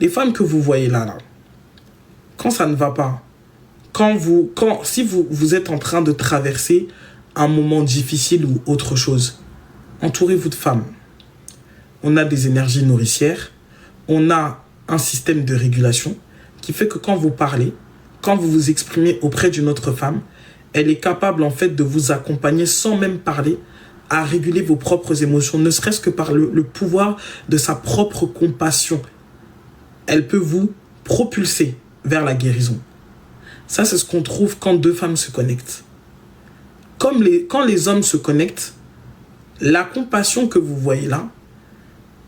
Les femmes que vous voyez là, quand ça ne va pas, si vous êtes en train de traverser un moment difficile ou autre chose, entourez-vous de femmes. On a des énergies nourricières, on a un système de régulation qui fait que quand vous parlez, quand vous vous exprimez auprès d'une autre femme, elle est capable en fait de vous accompagner sans même parler à réguler vos propres émotions, ne serait-ce que par le pouvoir de sa propre compassion. Elle peut vous propulser vers la guérison. Ça, c'est ce qu'on trouve quand deux femmes se connectent. Quand les hommes se connectent, la compassion que vous voyez là,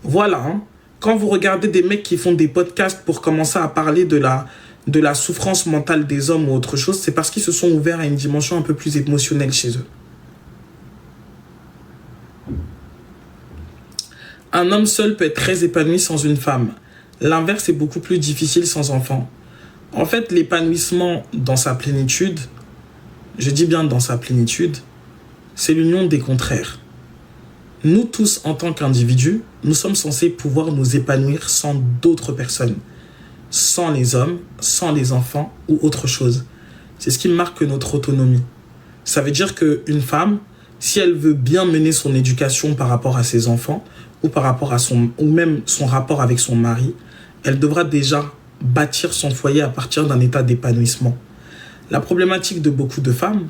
voilà, hein, quand vous regardez des mecs qui font des podcasts pour commencer à parler de la souffrance mentale des hommes ou autre chose, c'est parce qu'ils se sont ouverts à une dimension un peu plus émotionnelle chez eux. Un homme seul peut être très épanoui sans une femme. L'inverse est beaucoup plus difficile sans enfant. En fait, l'épanouissement dans sa plénitude, je dis bien dans sa plénitude, c'est l'union des contraires. Nous tous, en tant qu'individus, nous sommes censés pouvoir nous épanouir sans d'autres personnes, sans les hommes, sans les enfants ou autre chose. C'est ce qui marque notre autonomie. Ça veut dire qu'une femme, si elle veut bien mener son éducation par rapport à ses enfants ou par rapport à ou même son rapport avec son mari, elle devra déjà bâtir son foyer à partir d'un état d'épanouissement. La problématique de beaucoup de femmes,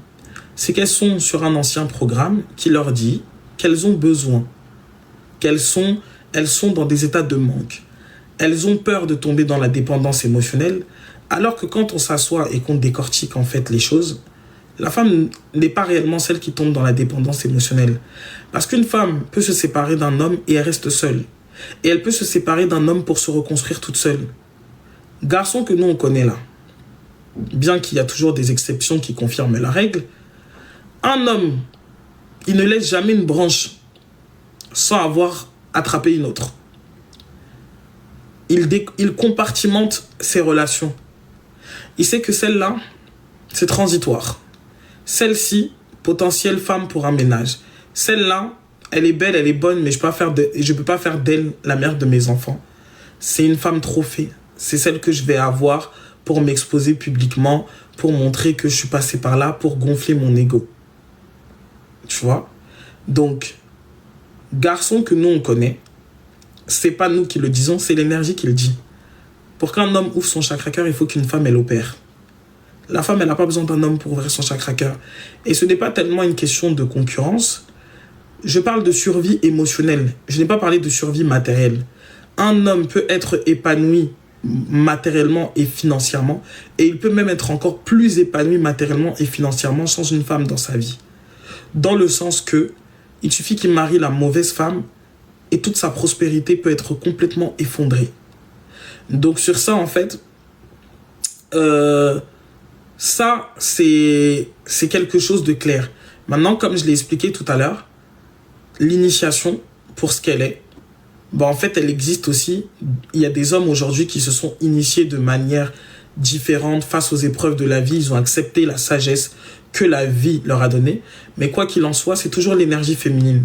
c'est qu'elles sont sur un ancien programme qui leur dit qu'elles ont besoin, elles sont dans des états de manque. Elles ont peur de tomber dans la dépendance émotionnelle, alors que quand on s'assoit et qu'on décortique en fait les choses, la femme n'est pas réellement celle qui tombe dans la dépendance émotionnelle. Parce qu'une femme peut se séparer d'un homme et elle reste seule. Et elle peut se séparer d'un homme pour se reconstruire toute seule. Garçon que nous on connaît là, bien qu'il y a toujours des exceptions qui confirment la règle, un homme, il ne laisse jamais une branche sans avoir attrapé une autre. Il compartimente ses relations. Il sait que celle-là, c'est transitoire. Celle-ci, potentielle femme pour un ménage. Celle-là, elle est belle, elle est bonne, mais je peux pas faire d'elle la mère de mes enfants. C'est une femme trophée. C'est celle que je vais avoir pour m'exposer publiquement, pour montrer que je suis passé par là, pour gonfler mon ego. Tu vois? Donc, garçon que nous on connaît, c'est pas nous qui le disons, c'est l'énergie qui le dit. Pour qu'un homme ouvre son chakra-cœur, il faut qu'une femme elle opère. La femme, elle n'a pas besoin d'un homme pour ouvrir son chakra-cœur. Et ce n'est pas tellement une question de concurrence. Je parle de survie émotionnelle. Je n'ai pas parlé de survie matérielle. Un homme peut être épanoui matériellement et financièrement, et il peut même être encore plus épanoui matériellement et financièrement sans une femme dans sa vie. Dans le sens que il suffit qu'il marie la mauvaise femme et toute sa prospérité peut être complètement effondrée. Donc sur ça, en fait, ça, c'est quelque chose de clair. Maintenant, comme je l'ai expliqué tout à l'heure, l'initiation, pour ce qu'elle est, en fait, elle existe aussi. Il y a des hommes aujourd'hui qui se sont initiés de manière différente face aux épreuves de la vie. Ils ont accepté la sagesse que la vie leur a donnée. Mais quoi qu'il en soit, c'est toujours l'énergie féminine.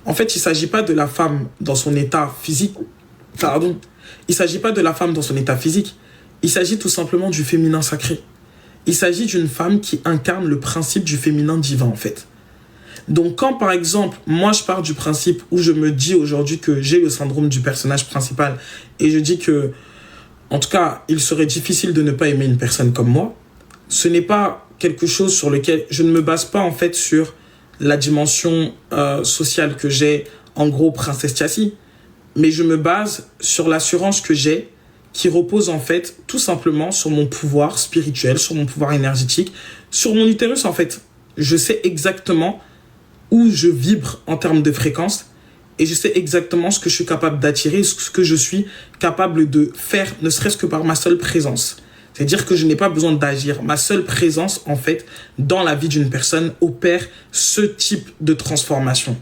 En fait, il ne s'agit pas de la femme dans son état physique. Pardon. Il ne s'agit pas de la femme dans son état physique. Il s'agit tout simplement du féminin sacré. Il s'agit d'une femme qui incarne le principe du féminin divin, en fait. Donc, quand, par exemple, moi, je pars du principe où je me dis aujourd'hui que j'ai le syndrome du personnage principal et je dis que, en tout cas, il serait difficile de ne pas aimer une personne comme moi, ce n'est pas quelque chose sur lequel je ne me base pas, en fait, sur la dimension sociale que j'ai, en gros, princesse Chassis, mais je me base sur l'assurance que j'ai qui repose, en fait, tout simplement sur mon pouvoir spirituel, sur mon pouvoir énergétique, sur mon utérus, en fait. Je sais exactement où je vibre en termes de fréquence et je sais exactement ce que je suis capable d'attirer, ce que je suis capable de faire, ne serait-ce que par ma seule présence. C'est-à-dire que je n'ai pas besoin d'agir. Ma seule présence, en fait, dans la vie d'une personne opère ce type de transformation.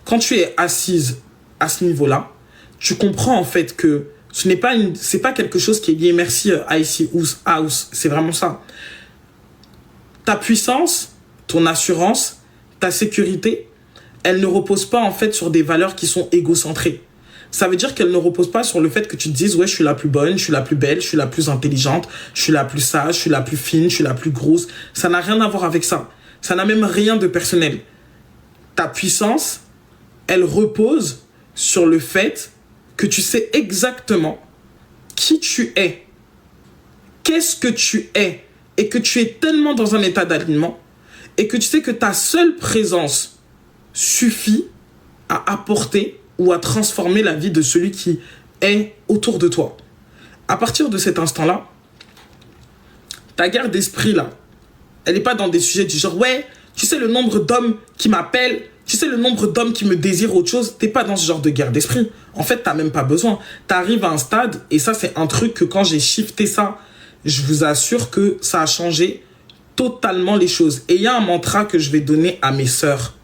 Quand tu es assise à ce niveau-là, tu comprends en fait que c'est pas quelque chose qui est lié, merci Icy House, c'est vraiment ça. Ta puissance, ton assurance, ta sécurité, elle ne repose pas en fait sur des valeurs qui sont égocentrées. ça veut dire qu'elle ne repose pas sur le fait que tu te dises, ouais, je suis la plus bonne, je suis la plus belle, je suis la plus intelligente, je suis la plus sage, je suis la plus fine, je suis la plus grosse. Ça n'a rien à voir avec ça. Ça n'a même rien de personnel. Ta puissance, elle repose sur le fait que tu sais exactement qui tu es, qu'est-ce que tu es, et que tu es tellement dans un état d'alignement, et que tu sais que ta seule présence suffit à apporter ou à transformer la vie de celui qui est autour de toi. À partir de cet instant-là, ta guerre d'esprit, là, elle n'est pas dans des sujets du genre, ouais, tu sais le nombre d'hommes qui m'appellent, tu sais le nombre d'hommes qui me désirent autre chose, t'es pas dans ce genre de guerre d'esprit. En fait, t'as même pas besoin. T'arrives à un stade, et ça, c'est un truc que quand j'ai shifté ça, je vous assure que ça a changé totalement les choses. Et il y a un mantra que je vais donner à mes sœurs.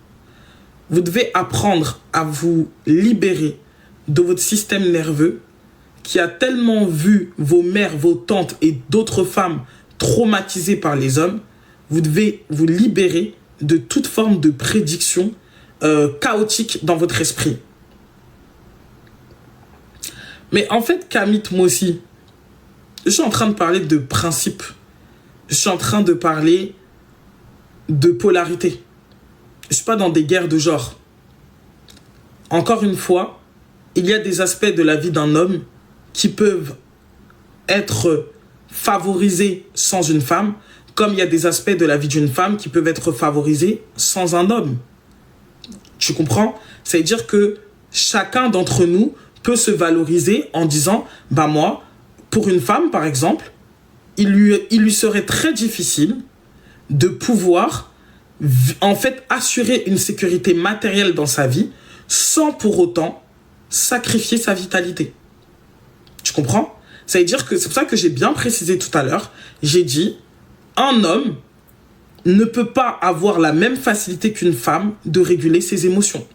Vous devez apprendre à vous libérer de votre système nerveux qui a tellement vu vos mères, vos tantes et d'autres femmes traumatisées par les hommes. Vous devez vous libérer de toute forme de prédiction chaotique dans votre esprit. Mais en fait, Kamit, moi aussi, je suis en train de parler de principe. Je suis en train de parler de polarité. Je ne suis pas dans des guerres de genre. Encore une fois, il y a des aspects de la vie d'un homme qui peuvent être favorisés sans une femme, comme il y a des aspects de la vie d'une femme qui peuvent être favorisés sans un homme. Tu comprends? C'est-à-dire que chacun d'entre nous peut se valoriser en disant, bah moi, pour une femme par exemple, il lui serait très difficile de pouvoir en fait assurer une sécurité matérielle dans sa vie sans pour autant sacrifier sa vitalité. Tu comprends? Ça veut dire que c'est pour ça que j'ai bien précisé tout à l'heure, j'ai dit, un homme ne peut pas avoir la même facilité qu'une femme de réguler ses émotions.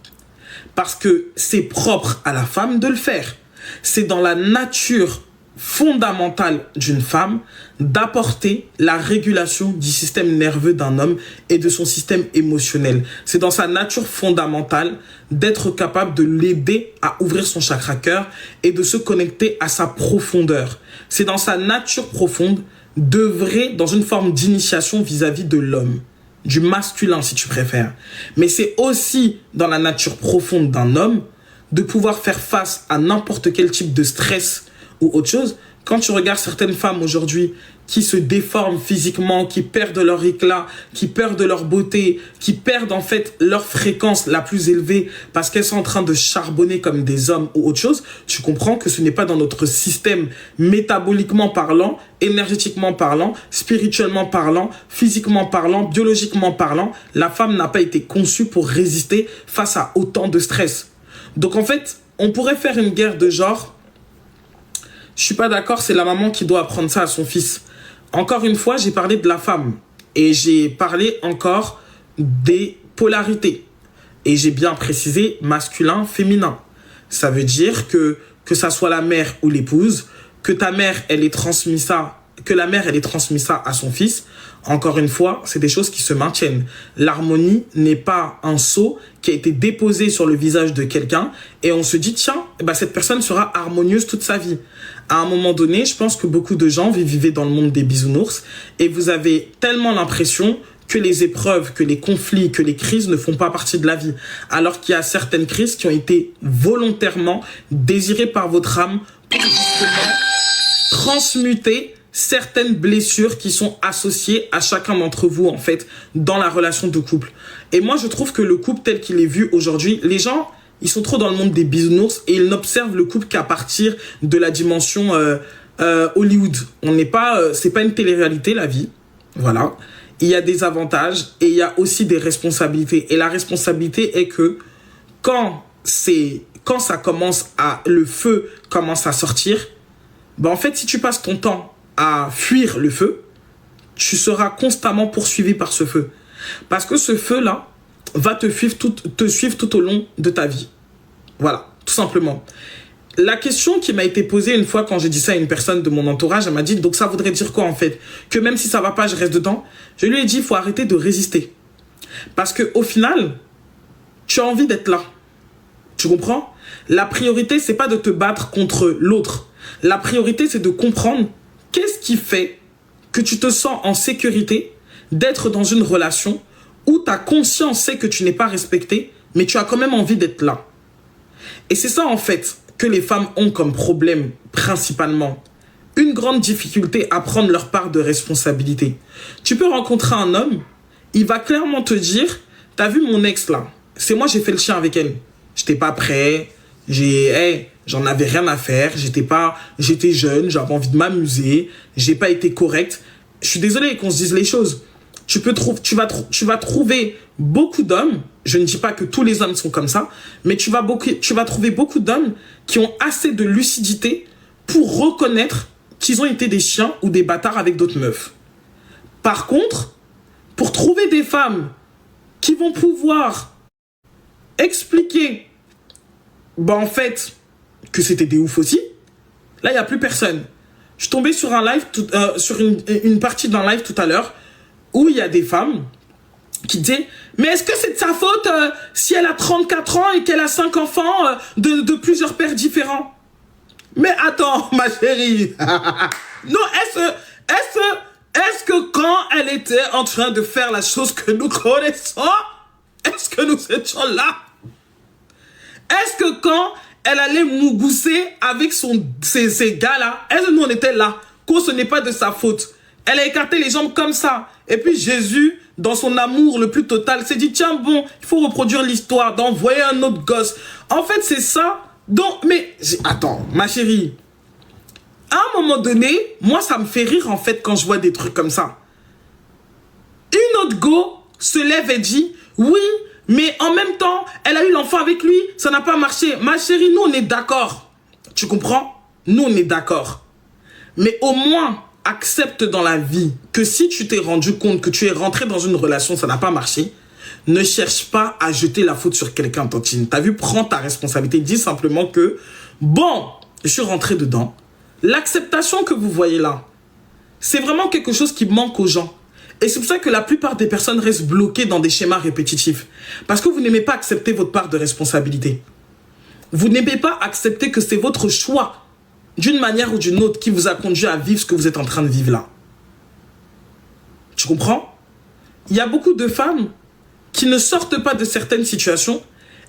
Parce que c'est propre à la femme de le faire. C'est dans la nature fondamentale d'une femme d'apporter la régulation du système nerveux d'un homme et de son système émotionnel. C'est dans sa nature fondamentale d'être capable de l'aider à ouvrir son chakra cœur et de se connecter à sa profondeur. C'est dans sa nature profonde d'œuvrer dans une forme d'initiation vis-à-vis de l'homme, du masculin si tu préfères. Mais c'est aussi dans la nature profonde d'un homme de pouvoir faire face à n'importe quel type de stress ou autre chose. Quand tu regardes certaines femmes aujourd'hui qui se déforment physiquement, qui perdent leur éclat, qui perdent leur beauté, qui perdent en fait leur fréquence la plus élevée parce qu'elles sont en train de charbonner comme des hommes ou autre chose, tu comprends que ce n'est pas dans notre système métaboliquement parlant, énergétiquement parlant, spirituellement parlant, physiquement parlant, biologiquement parlant. La femme n'a pas été conçue pour résister face à autant de stress. Donc en fait, on pourrait faire une guerre de genre. Je suis pas d'accord, c'est la maman qui doit apprendre ça à son fils. Encore une fois, j'ai parlé de la femme. Et j'ai parlé encore des polarités. Et j'ai bien précisé masculin, féminin. Ça veut dire que ça soit la mère ou l'épouse, que ta mère, elle ait transmis ça, que la mère, elle ait transmis ça à son fils. Encore une fois, c'est des choses qui se maintiennent. L'harmonie n'est pas un sceau qui a été déposé sur le visage de quelqu'un et on se dit, tiens, bah, cette personne sera harmonieuse toute sa vie. À un moment donné, je pense que beaucoup de gens vivent dans le monde des bisounours et vous avez tellement l'impression que les épreuves, que les conflits, que les crises ne font pas partie de la vie. Alors qu'il y a certaines crises qui ont été volontairement désirées par votre âme pour justement transmuter certaines blessures qui sont associées à chacun d'entre vous, en fait, dans la relation de couple. Et moi, je trouve que le couple tel qu'il est vu aujourd'hui, les gens, ils sont trop dans le monde des bisounours et ils n'observent le couple qu'à partir de la dimension Hollywood. On n'est pas, c'est pas une télé-réalité, la vie. Voilà. Il y a des avantages et il y a aussi des responsabilités. Et la responsabilité est que quand ça commence le feu commence à sortir, ben en fait, si tu passes ton temps à fuir le feu, tu seras constamment poursuivi par ce feu. Parce que ce feu-là va te suivre tout au long de ta vie. Voilà, tout simplement. La question qui m'a été posée une fois quand j'ai dit ça à une personne de mon entourage, elle m'a dit, donc ça voudrait dire quoi en fait? Que même si ça va pas, je reste dedans? Je lui ai dit, il faut arrêter de résister. Parce qu'au final, tu as envie d'être là. Tu comprends? La priorité, c'est pas de te battre contre l'autre. La priorité, c'est de comprendre qu'est-ce qui fait que tu te sens en sécurité d'être dans une relation où ta conscience sait que tu n'es pas respecté, mais tu as quand même envie d'être là. Et c'est ça, en fait, que les femmes ont comme problème, principalement. Une grande difficulté à prendre leur part de responsabilité. Tu peux rencontrer un homme, il va clairement te dire, t'as vu mon ex là, c'est moi j'ai fait le chien avec elle. J'étais pas prêt, j'en avais rien à faire, j'étais jeune, j'avais envie de m'amuser, j'ai pas été correct. Je suis désolé qu'on se dise les choses. Tu vas trouver beaucoup d'hommes, je ne dis pas que tous les hommes sont comme ça, mais tu vas trouver beaucoup d'hommes qui ont assez de lucidité pour reconnaître qu'ils ont été des chiens ou des bâtards avec d'autres meufs. Par contre, pour trouver des femmes qui vont pouvoir expliquer, en fait, que c'était des oufs aussi, là, il n'y a plus personne. Je suis tombé sur un live, sur une partie d'un live tout à l'heure, où il y a des femmes qui disaient « Mais est-ce que c'est de sa faute si elle a 34 ans et qu'elle a 5 enfants de plusieurs pères différents ?» Mais attends, ma chérie. Non, est-ce que quand elle était en train de faire la chose que nous connaissons, est-ce que nous étions là? Est-ce que quand elle allait mougousser avec ces gars-là, est-ce que nous on était là? Qu'on ce n'est pas de sa faute. Elle a écarté les jambes comme ça. Et puis Jésus, dans son amour le plus total, s'est dit, tiens bon, il faut reproduire l'histoire, d'envoyer un autre gosse. En fait, c'est ça. Donc, mais, attends, ma chérie, à un moment donné, moi, ça me fait rire, en fait, quand je vois des trucs comme ça. Une autre go se lève et dit, oui, mais en même temps, elle a eu l'enfant avec lui, ça n'a pas marché. Ma chérie, nous, on est d'accord. Tu comprends? Nous, on est d'accord. Mais au moins, accepte dans la vie que si tu t'es rendu compte que tu es rentré dans une relation, ça n'a pas marché, ne cherche pas à jeter la faute sur quelqu'un, Tantine. T'as vu, prends ta responsabilité. Dis simplement que, bon, je suis rentré dedans. L'acceptation que vous voyez là, c'est vraiment quelque chose qui manque aux gens. Et c'est pour ça que la plupart des personnes restent bloquées dans des schémas répétitifs. Parce que vous n'aimez pas accepter votre part de responsabilité. Vous n'aimez pas accepter que c'est votre choix, d'une manière ou d'une autre, qui vous a conduit à vivre ce que vous êtes en train de vivre là. Tu comprends? Il y a beaucoup de femmes qui ne sortent pas de certaines situations.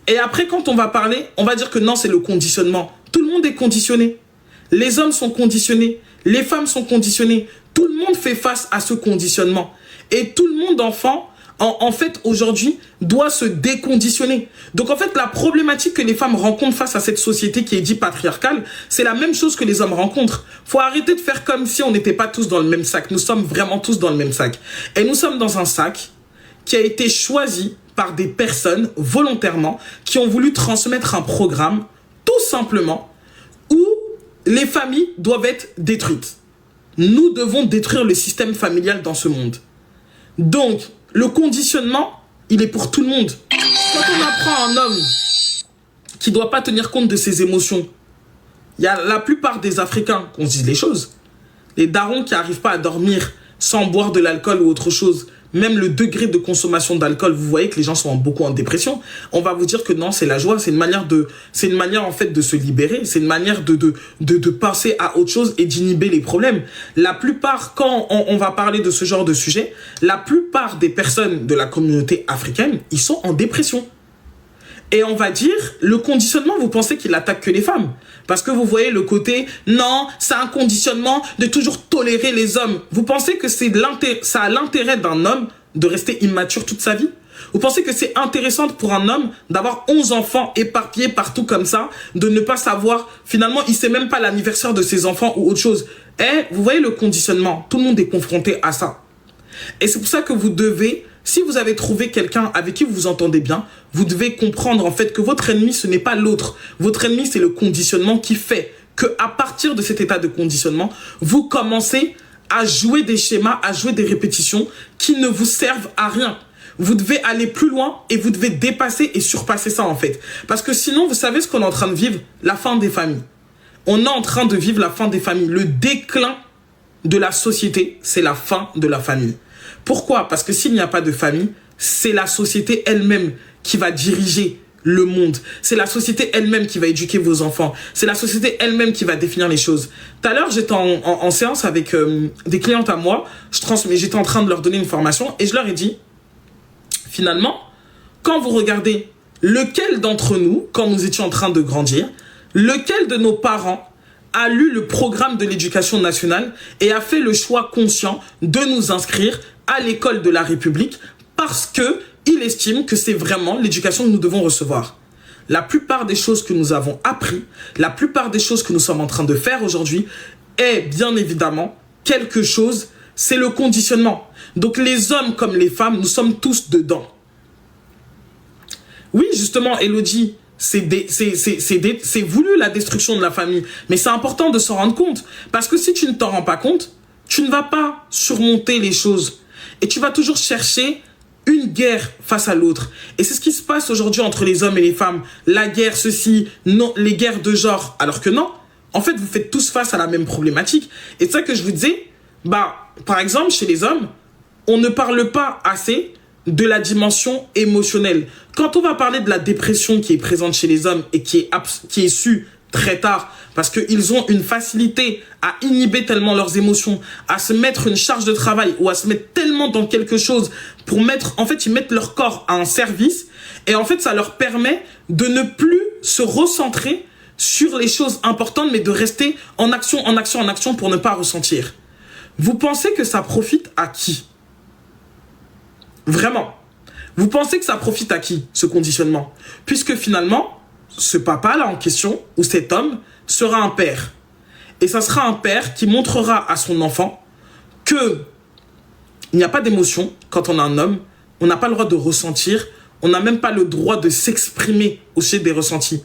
Et après, quand on va parler, on va dire que non, c'est le conditionnement. Tout le monde est conditionné. Les hommes sont conditionnés. Les femmes sont conditionnées. Tout le monde fait face à ce conditionnement. Et tout le monde, en fait, aujourd'hui, doit se déconditionner. Donc, en fait, la problématique que les femmes rencontrent face à cette société qui est dite patriarcale, c'est la même chose que les hommes rencontrent. Faut arrêter de faire comme si on n'était pas tous dans le même sac. Nous sommes vraiment tous dans le même sac. Et nous sommes dans un sac qui a été choisi par des personnes volontairement qui ont voulu transmettre un programme tout simplement où les familles doivent être détruites. Nous devons détruire le système familial dans ce monde. Donc, le conditionnement, il est pour tout le monde. Quand on apprend un homme qui ne doit pas tenir compte de ses émotions, il y a la plupart des Africains, qu'on se dise les choses, les darons qui n'arrivent pas à dormir sans boire de l'alcool ou autre chose, même le degré de consommation d'alcool, vous voyez que les gens sont beaucoup en dépression. On va vous dire que non, c'est la joie, c'est une manière en fait de se libérer, c'est une manière de passer à autre chose et d'inhiber les problèmes. La plupart, quand on va parler de ce genre de sujet, la plupart des personnes de la communauté africaine, ils sont en dépression. Et on va dire, le conditionnement, vous pensez qu'il attaque que les femmes. Parce que vous voyez le côté, non, c'est un conditionnement de toujours tolérer les hommes. Vous pensez que ça a l'intérêt d'un homme de rester immature toute sa vie? Vous pensez que c'est intéressant pour un homme d'avoir 11 enfants éparpillés partout comme ça, de ne pas savoir, finalement, il sait même pas l'anniversaire de ses enfants ou autre chose. Vous voyez le conditionnement, tout le monde est confronté à ça. Et c'est pour ça que vous devez, si vous avez trouvé quelqu'un avec qui vous vous entendez bien, vous devez comprendre en fait que votre ennemi, ce n'est pas l'autre. Votre ennemi, c'est le conditionnement qui fait qu'à partir de cet état de conditionnement, vous commencez à jouer des schémas, à jouer des répétitions qui ne vous servent à rien. Vous devez aller plus loin et vous devez dépasser et surpasser ça en fait. Parce que sinon, vous savez ce qu'on est en train de vivre? La fin des familles. On est en train de vivre la fin des familles. Le déclin de la société, c'est la fin de la famille. Pourquoi? Parce que s'il n'y a pas de famille, c'est la société elle-même qui va diriger le monde. C'est la société elle-même qui va éduquer vos enfants. C'est la société elle-même qui va définir les choses. Tout à l'heure, j'étais en séance avec des clientes à moi. J'étais en train de leur donner une formation et je leur ai dit, finalement, quand vous regardez lequel d'entre nous, quand nous étions en train de grandir, lequel de nos parents a lu le programme de l'éducation nationale et a fait le choix conscient de nous inscrire à l'école de la République parce qu'il estime que c'est vraiment l'éducation que nous devons recevoir. La plupart des choses que nous avons appris, la plupart des choses que nous sommes en train de faire aujourd'hui est bien évidemment quelque chose, c'est le conditionnement. Donc les hommes comme les femmes, nous sommes tous dedans. Oui, justement, Elodie, c'est voulu la destruction de la famille. Mais c'est important de s'en rendre compte. Parce que si tu ne t'en rends pas compte, tu ne vas pas surmonter les choses. Et tu vas toujours chercher une guerre face à l'autre. Et c'est ce qui se passe aujourd'hui entre les hommes et les femmes. La guerre, ceci, non, les guerres de genre. Alors que non, en fait, vous faites tous face à la même problématique. Et c'est ça que je vous disais, par exemple, chez les hommes, on ne parle pas assez de la dimension émotionnelle. Quand on va parler de la dépression qui est présente chez les hommes et qui est su très tard, parce qu'ils ont une facilité à inhiber tellement leurs émotions, à se mettre une charge de travail ou à se mettre tellement dans quelque chose pour mettre, en fait, ils mettent leur corps à un service et en fait, ça leur permet de ne plus se recentrer sur les choses importantes, mais de rester en action, en action, en action pour ne pas ressentir. Vous pensez que ça profite à qui ? Vraiment. Vous pensez que ça profite à qui, ce conditionnement? Puisque finalement, ce papa-là en question, ou cet homme, sera un père. Et ça sera un père qui montrera à son enfant que il n'y a pas d'émotion quand on a un homme. On n'a pas le droit de ressentir. On n'a même pas le droit de s'exprimer au sujet des ressentis.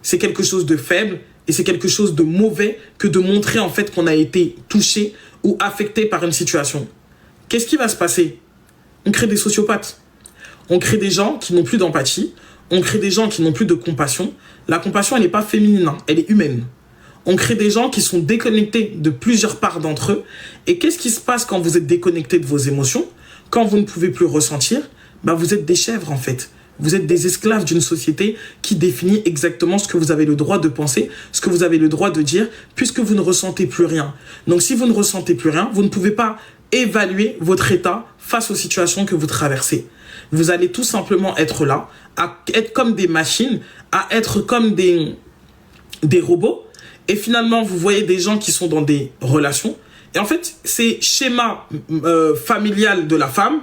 C'est quelque chose de faible et c'est quelque chose de mauvais que de montrer en fait qu'on a été touché ou affecté par une situation. Qu'est-ce qui va se passer? On crée des sociopathes. On crée des gens qui n'ont plus d'empathie. On crée des gens qui n'ont plus de compassion. La compassion, elle n'est pas féminine, hein, elle est humaine. On crée des gens qui sont déconnectés de plusieurs parts d'entre eux. Et qu'est-ce qui se passe quand vous êtes déconnecté de vos émotions? Quand vous ne pouvez plus ressentir, vous êtes des chèvres en fait. Vous êtes des esclaves d'une société qui définit exactement ce que vous avez le droit de penser, ce que vous avez le droit de dire, puisque vous ne ressentez plus rien. Donc si vous ne ressentez plus rien, vous ne pouvez pas évaluer votre état face aux situations que vous traversez. Vous allez tout simplement être là, à être comme des machines, à être comme des robots. Et finalement, vous voyez des gens qui sont dans des relations. Et en fait, c'est schéma familial de la femme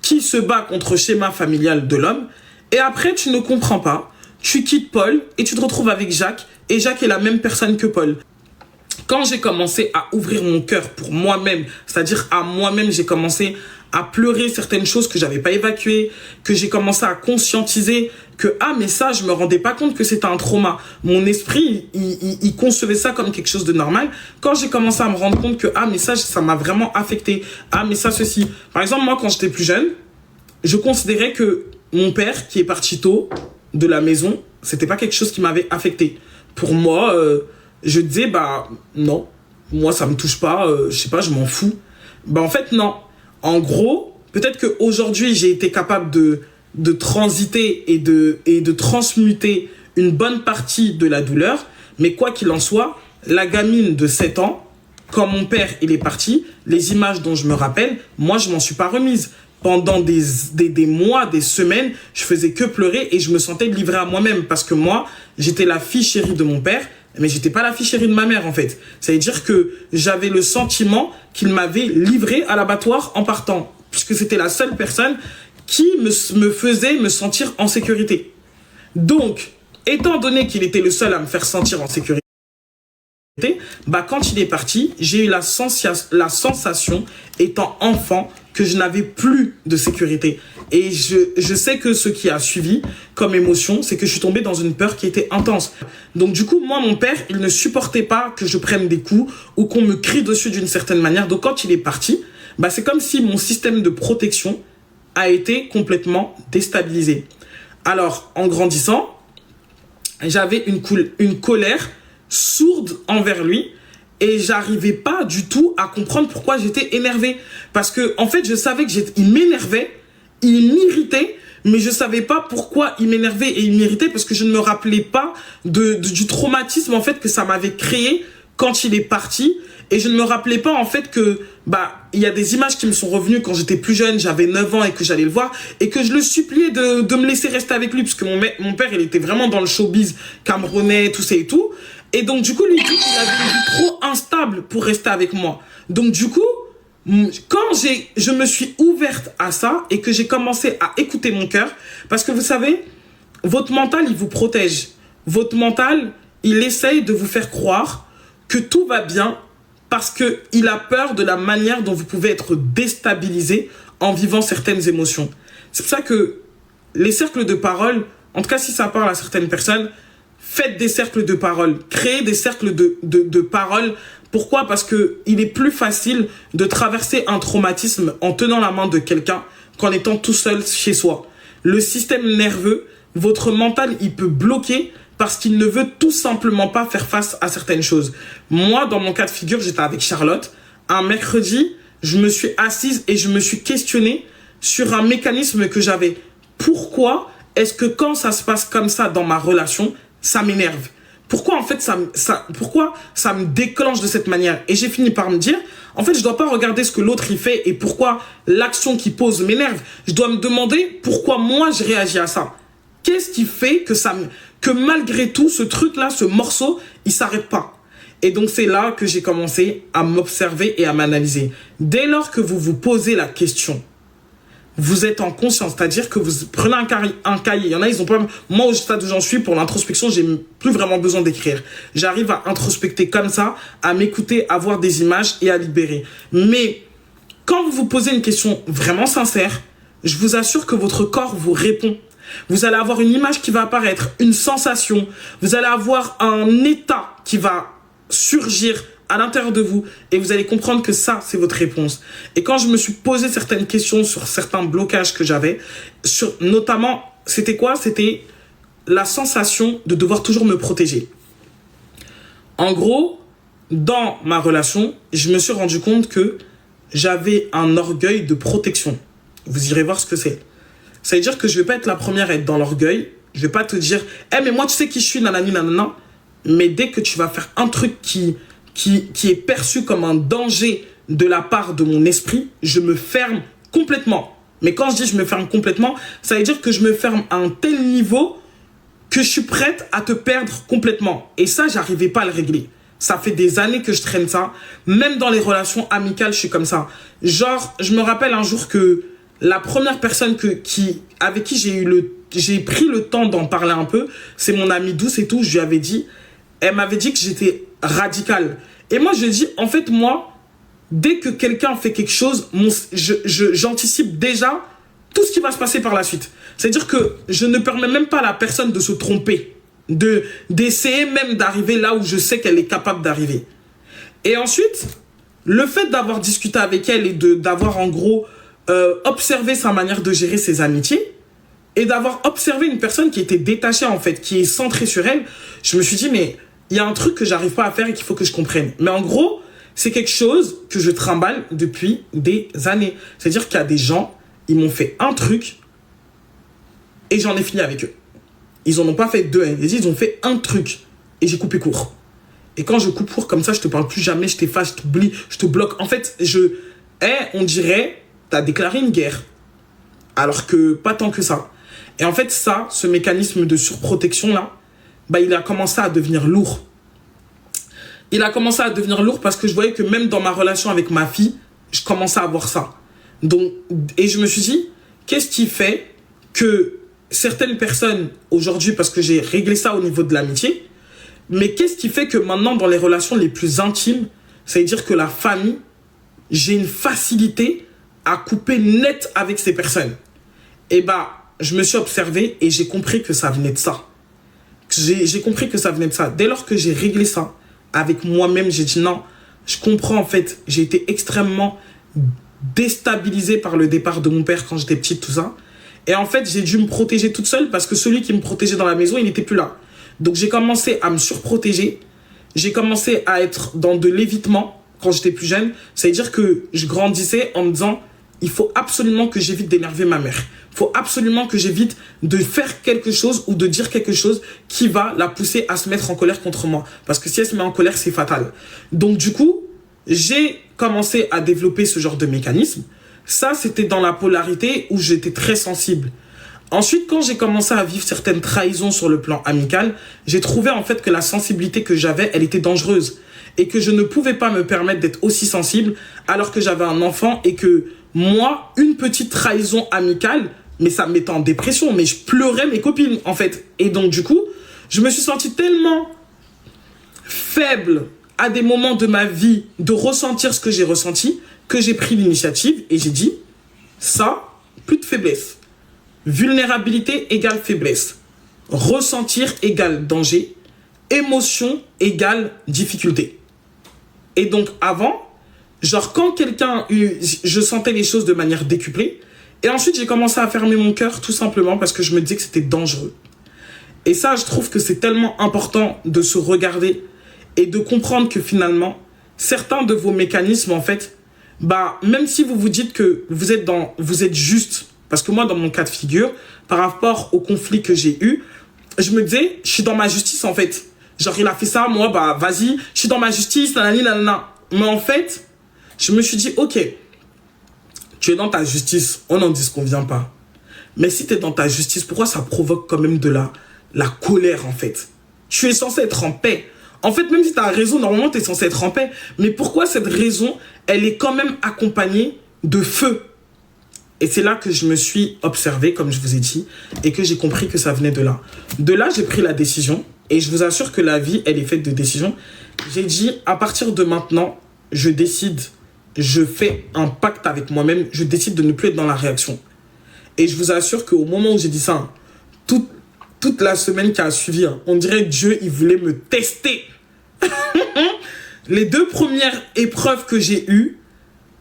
qui se bat contre schéma familial de l'homme. Et après, tu ne comprends pas. Tu quittes Paul et tu te retrouves avec Jacques. Et Jacques est la même personne que Paul. Quand j'ai commencé à ouvrir mon cœur pour moi-même, c'est-à-dire à moi-même, j'ai commencé à pleurer certaines choses que j'avais pas évacuées, que j'ai commencé à conscientiser que mais ça, je me rendais pas compte que c'était un trauma. Mon esprit, il concevait ça comme quelque chose de normal. Quand j'ai commencé à me rendre compte que mais ça m'a vraiment affecté. Mais ça, ceci. Par exemple, moi, quand j'étais plus jeune, je considérais que mon père, qui est parti tôt de la maison, c'était pas quelque chose qui m'avait affecté. Pour moi, je disais, non, moi, ça me touche pas, je sais pas, je m'en fous. En fait, non. En gros, peut-être qu'aujourd'hui, j'ai été capable de transiter et de transmuter une bonne partie de la douleur. Mais quoi qu'il en soit, la gamine de 7 ans, quand mon père il est parti, les images dont je me rappelle, moi, je m'en suis pas remise. Pendant des mois, des semaines, je faisais que pleurer et je me sentais livré à moi-même. Parce que moi, j'étais la fille chérie de mon père, mais j'étais pas la fille chérie de ma mère, en fait. Ça veut dire que j'avais le sentiment qu'il m'avait livré à l'abattoir en partant. Puisque c'était la seule personne qui me faisait me sentir en sécurité. Donc, étant donné qu'il était le seul à me faire sentir en sécurité, quand il est parti, j'ai eu la sensation, étant enfant, que je n'avais plus de sécurité. Et je sais que ce qui a suivi comme émotion, c'est que je suis tombé dans une peur qui était intense. Donc du coup, moi, mon père, il ne supportait pas que je prenne des coups ou qu'on me crie dessus d'une certaine manière. Donc quand il est parti, c'est comme si mon système de protection a été complètement déstabilisé. Alors, en grandissant, j'avais une colère sourde envers lui. Et j'arrivais pas du tout à comprendre pourquoi j'étais énervé. Parce que, en fait, je savais qu'il m'énervait, il m'irritait, mais je savais pas pourquoi il m'énervait et il m'irritait parce que je ne me rappelais pas du traumatisme en fait que ça m'avait créé quand il est parti. Et je ne me rappelais pas en fait que il y a des images qui me sont revenues quand j'étais plus jeune, j'avais 9 ans et que j'allais le voir et que je le suppliais de me laisser rester avec lui parce que mon père il était vraiment dans le showbiz camerounais, tout ça et tout. Et donc du coup lui il avait une vie trop instable pour rester avec moi. Donc du coup quand je me suis ouverte à ça et que j'ai commencé à écouter mon cœur, parce que vous savez, votre mental il vous protège. Votre mental il essaye de vous faire croire que tout va bien parce qu'il a peur de la manière dont vous pouvez être déstabilisé en vivant certaines émotions. C'est pour ça que les cercles de parole, en tout cas si ça parle à certaines personnes, faites des cercles de parole, créez des cercles de parole. Pourquoi? Parce qu'il est plus facile de traverser un traumatisme en tenant la main de quelqu'un qu'en étant tout seul chez soi. Le système nerveux, votre mental, il peut bloquer parce qu'il ne veut tout simplement pas faire face à certaines choses. Moi, dans mon cas de figure, j'étais avec Charlotte. Un mercredi, je me suis assise et je me suis questionnée sur un mécanisme que j'avais. Pourquoi est-ce que quand ça se passe comme ça dans ma relation, ça m'énerve? Pourquoi en fait pourquoi ça me déclenche de cette manière? Et j'ai fini par me dire, en fait, je dois pas regarder ce que l'autre il fait et pourquoi l'action qu'il pose m'énerve. Je dois me demander pourquoi moi je réagis à ça. Qu'est-ce qui fait que malgré tout, ce truc-là, ce morceau, il s'arrête pas? Et donc, c'est là que j'ai commencé à m'observer et à m'analyser. Dès lors que vous vous posez la question, vous êtes en conscience, c'est-à-dire que vous prenez un cahier. Il y en a, ils ont pas... Moi, au stade où j'en suis, pour l'introspection, j'ai plus vraiment besoin d'écrire. J'arrive à introspecter comme ça, à m'écouter, à voir des images et à libérer. Mais quand vous vous posez une question vraiment sincère, je vous assure que votre corps vous répond. Vous allez avoir une image qui va apparaître, une sensation. Vous allez avoir un état qui va surgir à l'intérieur de vous et vous allez comprendre que ça, c'est votre réponse. Et quand je me suis posé certaines questions sur certains blocages que j'avais, notamment, c'était quoi? C'était la sensation de devoir toujours me protéger. En gros, dans ma relation, je me suis rendu compte que j'avais un orgueil de protection. Vous irez voir ce que c'est. Ça veut dire que je vais pas être la première à être dans l'orgueil. Je vais pas te dire, mais moi, tu sais qui je suis, nanani, nanana. Mais dès que tu vas faire un truc qui est perçu comme un danger de la part de mon esprit, je me ferme complètement. Mais quand je dis je me ferme complètement, ça veut dire que je me ferme à un tel niveau que je suis prête à te perdre complètement. Et ça, j'arrivais pas à le régler. Ça fait des années que je traîne ça. Même dans les relations amicales, je suis comme ça. Genre, je me rappelle un jour que la première personne avec qui j'ai pris le temps d'en parler un peu, c'est mon amie Douce et tout. Je lui avais dit, elle m'avait dit que j'étais radical. Et moi, je dis, en fait, moi, dès que quelqu'un fait quelque chose, j'anticipe déjà tout ce qui va se passer par la suite. C'est-à-dire que je ne permets même pas à la personne de se tromper, d'essayer même d'arriver là où je sais qu'elle est capable d'arriver. Et ensuite, le fait d'avoir discuté avec elle et d'avoir en gros observé sa manière de gérer ses amitiés et d'avoir observé une personne qui était détachée en fait, qui est centrée sur elle, je me suis dit, mais il y a un truc que j'arrive pas à faire et qu'il faut que je comprenne. Mais en gros, c'est quelque chose que je trimballe depuis des années. C'est-à-dire qu'il y a des gens, ils m'ont fait un truc et j'en ai fini avec eux. Ils en ont pas fait deux, ils ont fait un truc et j'ai coupé court. Et quand je coupe court comme ça, je te parle plus jamais, je t'efface, je t'oublie, je te bloque. En fait, on dirait, t'as déclaré une guerre. Alors que pas tant que ça. Et en fait, ça, ce mécanisme de surprotection là, il a commencé à devenir lourd. Il a commencé à devenir lourd parce que je voyais que même dans ma relation avec ma fille, je commençais à avoir ça. Donc, et je me suis dit, qu'est-ce qui fait que certaines personnes aujourd'hui, parce que j'ai réglé ça au niveau de l'amitié, mais qu'est-ce qui fait que maintenant dans les relations les plus intimes, ça veut dire que la famille, j'ai une facilité à couper net avec ces personnes. Et je me suis observé et j'ai compris que ça venait de ça. J'ai compris que ça venait de ça. Dès lors que j'ai réglé ça avec moi-même, j'ai dit non, je comprends en fait. J'ai été extrêmement déstabilisé par le départ de mon père quand j'étais petite, tout ça. Et en fait, j'ai dû me protéger toute seule parce que celui qui me protégeait dans la maison, il n'était plus là. Donc j'ai commencé à me surprotéger. J'ai commencé à être dans de l'évitement quand j'étais plus jeune. Ça veut dire que je grandissais en me disant, il faut absolument que j'évite d'énerver ma mère. Il faut absolument que j'évite de faire quelque chose ou de dire quelque chose qui va la pousser à se mettre en colère contre moi. Parce que si elle se met en colère, c'est fatal. Donc du coup, j'ai commencé à développer ce genre de mécanisme. Ça, c'était dans la polarité où j'étais très sensible. Ensuite, quand j'ai commencé à vivre certaines trahisons sur le plan amical, j'ai trouvé en fait que la sensibilité que j'avais, elle était dangereuse. Et que je ne pouvais pas me permettre d'être aussi sensible alors que j'avais un enfant et que moi, une petite trahison amicale, mais ça me mettait en dépression, mais je pleurais mes copines en fait. Et donc du coup, je me suis sentie tellement faible à des moments de ma vie de ressentir ce que j'ai ressenti que j'ai pris l'initiative et j'ai dit, ça, plus de faiblesse. Vulnérabilité égale faiblesse. Ressentir égale danger. Émotion égale difficulté. Et donc avant, genre quand je sentais les choses de manière décuplée. Et ensuite, j'ai commencé à fermer mon cœur tout simplement parce que je me disais que c'était dangereux. Et ça, je trouve que c'est tellement important de se regarder et de comprendre que finalement, certains de vos mécanismes, en fait, même si vous vous dites que vous êtes juste. Parce que moi, dans mon cas de figure, par rapport au conflit que j'ai eu, je me disais, je suis dans ma justice, en fait. Genre, il a fait ça, moi, vas-y, je suis dans ma justice, nanani, nanana. Mais en fait, je me suis dit, ok, tu es dans ta justice, on n'en disconvient pas. Mais si tu es dans ta justice, pourquoi ça provoque quand même de la colère, en fait? Tu es censé être en paix. En fait, même si tu as raison, normalement, tu es censé être en paix. Mais pourquoi cette raison, elle est quand même accompagnée de feu? Et c'est là que je me suis observé, comme je vous ai dit, et que j'ai compris que ça venait de là. De là, j'ai pris la décision, et je vous assure que la vie, elle est faite de décisions. J'ai dit, à partir de maintenant, je décide, je fais un pacte avec moi-même, je décide de ne plus être dans la réaction. Et je vous assure qu'au moment où j'ai dit ça, toute la semaine qui a suivi, on dirait Dieu, il voulait me tester. Les 2 premières épreuves que j'ai eues,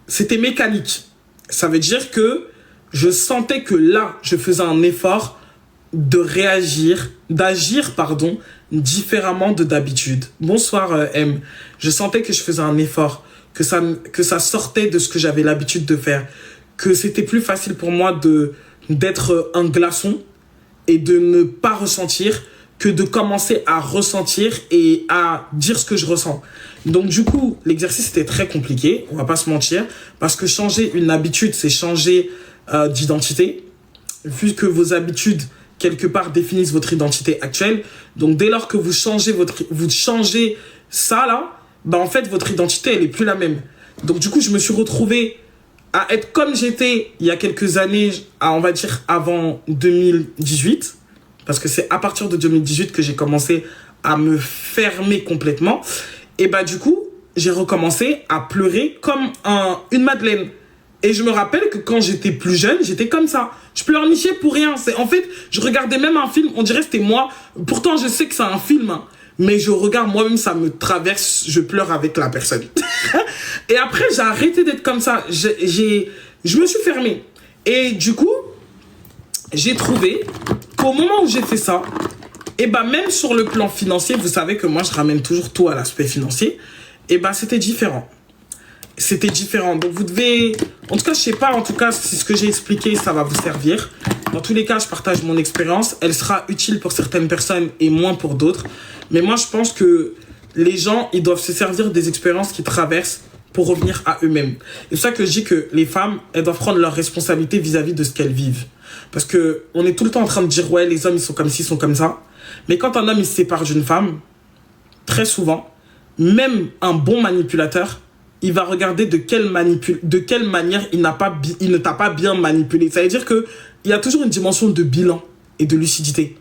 c'était mécanique. Ça veut dire que je sentais que là, je faisais un effort d'agir, différemment de d'habitude. Bonsoir M. Je sentais que je faisais un effort, que ça sortait de ce que j'avais l'habitude de faire, que c'était plus facile pour moi d'être un glaçon et de ne pas ressentir que de commencer à ressentir et à dire ce que je ressens. Donc du coup, l'exercice était très compliqué, on va pas se mentir, parce que changer une habitude, c'est changer d'identité, vu que vos habitudes, quelque part, définissent votre identité actuelle. Donc dès lors que vous changez ça là, en fait, votre identité, elle est plus la même. Donc du coup, je me suis retrouvé à être comme j'étais il y a quelques années, on va dire avant 2018, parce que c'est à partir de 2018 que j'ai commencé à me fermer complètement. Et du coup, j'ai recommencé à pleurer comme une madeleine. Et je me rappelle que quand j'étais plus jeune, j'étais comme ça. Je pleurnichais pour rien. En fait, je regardais même un film, on dirait que c'était moi. Pourtant, je sais que c'est un film, mais je regarde moi-même, ça me traverse, je pleure avec la personne. Et après, j'ai arrêté d'être comme ça. Je me suis fermé. Et du coup, j'ai trouvé qu'au moment où j'ai fait ça, même sur le plan financier, vous savez que moi, je ramène toujours tout à l'aspect financier, c'était différent. C'était différent. Donc, vous devez... En tout cas, je sais pas, en tout cas, si ce que j'ai expliqué, ça va vous servir. Dans tous les cas, je partage mon expérience. Elle sera utile pour certaines personnes et moins pour d'autres. Mais moi, je pense que les gens, ils doivent se servir des expériences qu'ils traversent pour revenir à eux-mêmes. C'est pour ça que je dis que les femmes, elles doivent prendre leurs responsabilités vis-à-vis de ce qu'elles vivent. Parce que on est tout le temps en train de dire, ouais, les hommes, ils sont comme ci, ils sont comme ça. Mais quand un homme, il se sépare d'une femme, très souvent, même un bon manipulateur, il va regarder de quelle manière il ne t'a pas bien manipulé. Ça veut dire qu'il y a toujours une dimension de bilan et de lucidité.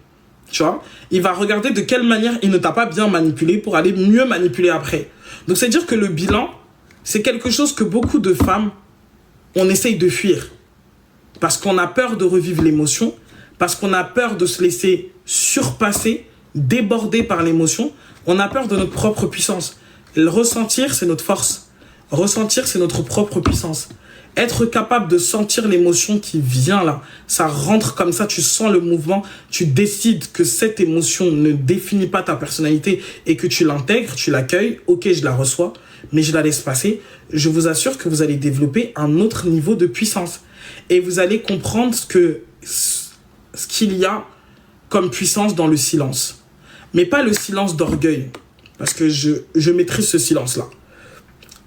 Tu vois? Il va regarder de quelle manière il ne t'a pas bien manipulé pour aller mieux manipuler après. Donc, c'est à dire que le bilan, c'est quelque chose que beaucoup de femmes, on essaye de fuir. Parce qu'on a peur de revivre l'émotion, parce qu'on a peur de se laisser surpasser, déborder par l'émotion. On a peur de notre propre puissance. Le ressentir, c'est notre force. Ressentir, c'est notre propre puissance. Être capable de sentir l'émotion qui vient là, ça rentre comme ça, tu sens le mouvement, tu décides que cette émotion ne définit pas ta personnalité et que tu l'intègres, tu l'accueilles, ok, je la reçois, mais je la laisse passer, je vous assure que vous allez développer un autre niveau de puissance. Et vous allez comprendre ce qu'il y a comme puissance dans le silence. Mais pas le silence d'orgueil, parce que je maîtrise ce silence-là.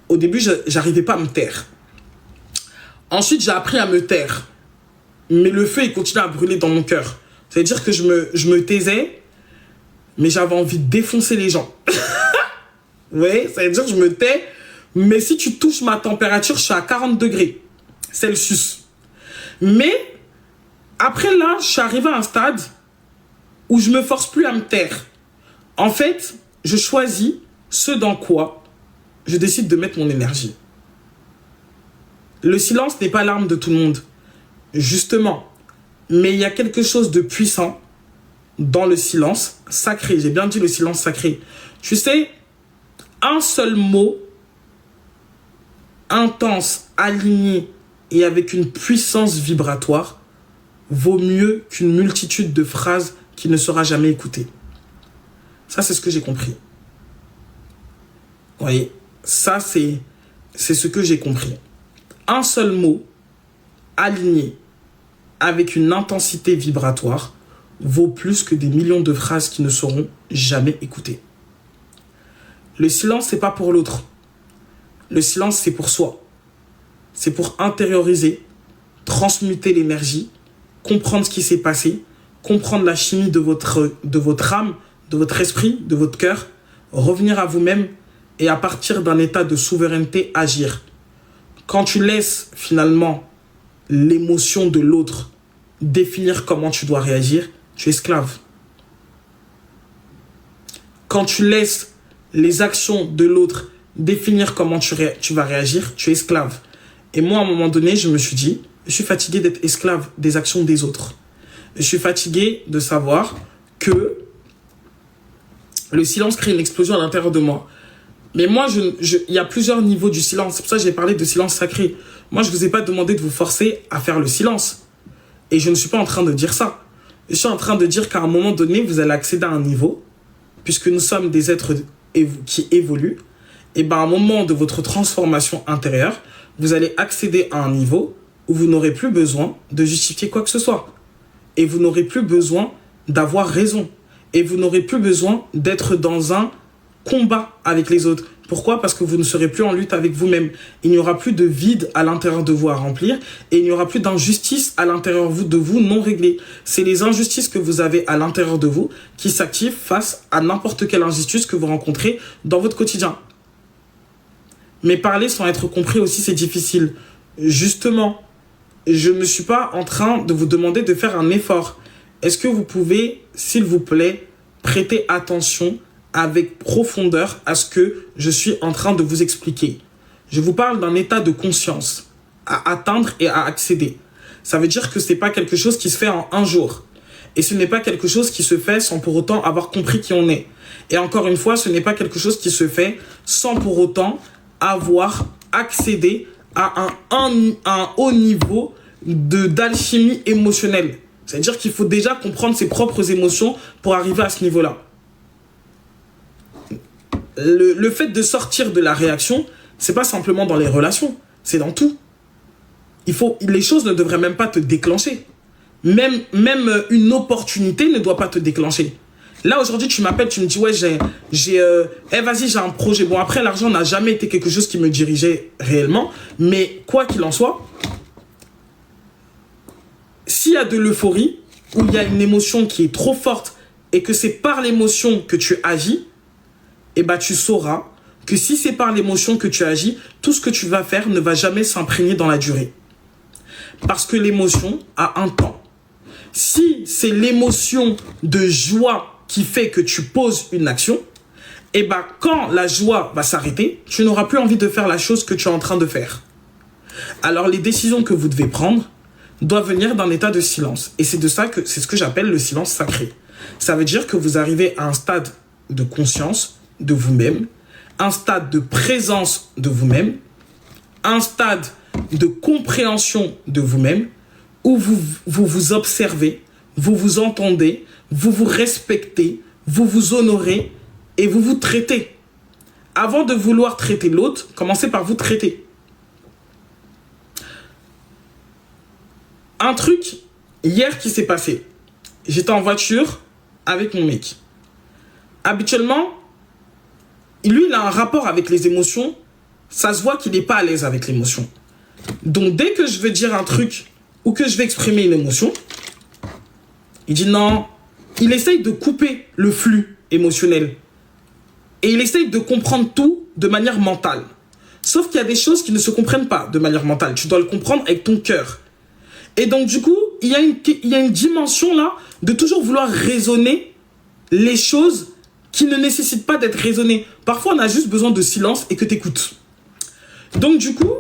Au début, je n'arrivais pas à me taire. Ensuite, j'ai appris à me taire. Mais le feu, il continuait à brûler dans mon cœur. C'est-à-dire que je me taisais, mais j'avais envie de défoncer les gens. Oui, ça veut dire que je me tais, mais si tu touches ma température, je suis à 40 degrés Celsius. Mais après là, je suis arrivé à un stade où je me force plus à me taire. En fait, je choisis ce dans quoi je décide de mettre mon énergie. Le silence n'est pas l'arme de tout le monde, justement. Mais il y a quelque chose de puissant dans le silence sacré. J'ai bien dit le silence sacré. Tu sais, un seul mot intense, aligné et avec une puissance vibratoire vaut mieux qu'une multitude de phrases qui ne sera jamais écoutée. Ça, c'est ce que j'ai compris. Vous voyez, ça, c'est ce que j'ai compris. Un seul mot aligné avec une intensité vibratoire vaut plus que des millions de phrases qui ne seront jamais écoutées. Le silence, c'est pas pour l'autre. Le silence, c'est pour soi. C'est pour intérioriser, transmuter l'énergie, comprendre ce qui s'est passé, comprendre la chimie de votre âme, de votre esprit, de votre cœur, revenir à vous-même et à partir d'un état de souveraineté, agir. Quand tu laisses finalement l'émotion de l'autre définir comment tu dois réagir, tu es esclave. Quand tu laisses les actions de l'autre définir comment tu vas réagir, tu es esclave. Et moi, à un moment donné, je me suis dit, je suis fatigué d'être esclave des actions des autres. Je suis fatigué de savoir que le silence crée une explosion à l'intérieur de moi. Mais moi, il y a plusieurs niveaux du silence. C'est pour ça que j'ai parlé de silence sacré. Moi, je ne vous ai pas demandé de vous forcer à faire le silence. Et je ne suis pas en train de dire ça. Je suis en train de dire qu'à un moment donné, vous allez accéder à un niveau, puisque nous sommes des êtres qui évoluent. Et bien, à un moment de votre transformation intérieure, vous allez accéder à un niveau où vous n'aurez plus besoin de justifier quoi que ce soit. Et vous n'aurez plus besoin d'avoir raison. Et vous n'aurez plus besoin d'être dans un combat avec les autres. Pourquoi? Parce que vous ne serez plus en lutte avec vous-même. Il n'y aura plus de vide à l'intérieur de vous à remplir et il n'y aura plus d'injustice à l'intérieur de vous non réglée. C'est les injustices que vous avez à l'intérieur de vous qui s'activent face à n'importe quelle injustice que vous rencontrez dans votre quotidien. Mais parler sans être compris aussi, c'est difficile. Justement, je ne suis pas en train de vous demander de faire un effort. Est-ce que vous pouvez, s'il vous plaît, prêter attention avec profondeur à ce que je suis en train de vous expliquer? Je vous parle d'un état de conscience à atteindre et à accéder. Ça veut dire que ce n'est pas quelque chose qui se fait en un jour. Et ce n'est pas quelque chose qui se fait sans pour autant avoir compris qui on est. Et encore une fois, ce n'est pas quelque chose qui se fait sans pour autant avoir accédé à un haut niveau d'alchimie émotionnelle. C'est-à-dire qu'il faut déjà comprendre ses propres émotions pour arriver à ce niveau-là. Le fait de sortir de la réaction, c'est pas simplement dans les relations, c'est dans tout. Les choses ne devraient même pas te déclencher. Même une opportunité ne doit pas te déclencher. Là, aujourd'hui, tu m'appelles, tu me dis, ouais, vas-y, j'ai un projet. Bon, après, l'argent n'a jamais été quelque chose qui me dirigeait réellement. Mais quoi qu'il en soit, s'il y a de l'euphorie, ou il y a une émotion qui est trop forte, et que c'est par l'émotion que tu agis, eh ben, tu sauras que si c'est par l'émotion que tu agis, tout ce que tu vas faire ne va jamais s'imprégner dans la durée. Parce que l'émotion a un temps. Si c'est l'émotion de joie qui fait que tu poses une action, et ben quand la joie va s'arrêter, tu n'auras plus envie de faire la chose que tu es en train de faire. Alors les décisions que vous devez prendre doivent venir d'un état de silence. Et c'est ce que j'appelle le silence sacré. Ça veut dire que vous arrivez à un stade de conscience de vous-même, un stade de présence de vous-même, un stade de compréhension de vous-même, où vous vous observez, vous vous entendez, vous vous respectez, vous vous honorez et vous vous traitez. Avant de vouloir traiter l'autre, commencez par vous traiter. Un truc, hier, qui s'est passé. J'étais en voiture avec mon mec. Habituellement, lui, il a un rapport avec les émotions. Ça se voit qu'il n'est pas à l'aise avec l'émotion. Donc, dès que je veux dire un truc ou que je vais exprimer une émotion, il dit non. Il essaye de couper le flux émotionnel. Et il essaye de comprendre tout de manière mentale. Sauf qu'il y a des choses qui ne se comprennent pas de manière mentale. Tu dois le comprendre avec ton cœur. Et donc, du coup, il y a une dimension là de toujours vouloir raisonner les choses qui ne nécessitent pas d'être raisonnées. Parfois, on a juste besoin de silence et que tu écoutes. Donc, du coup,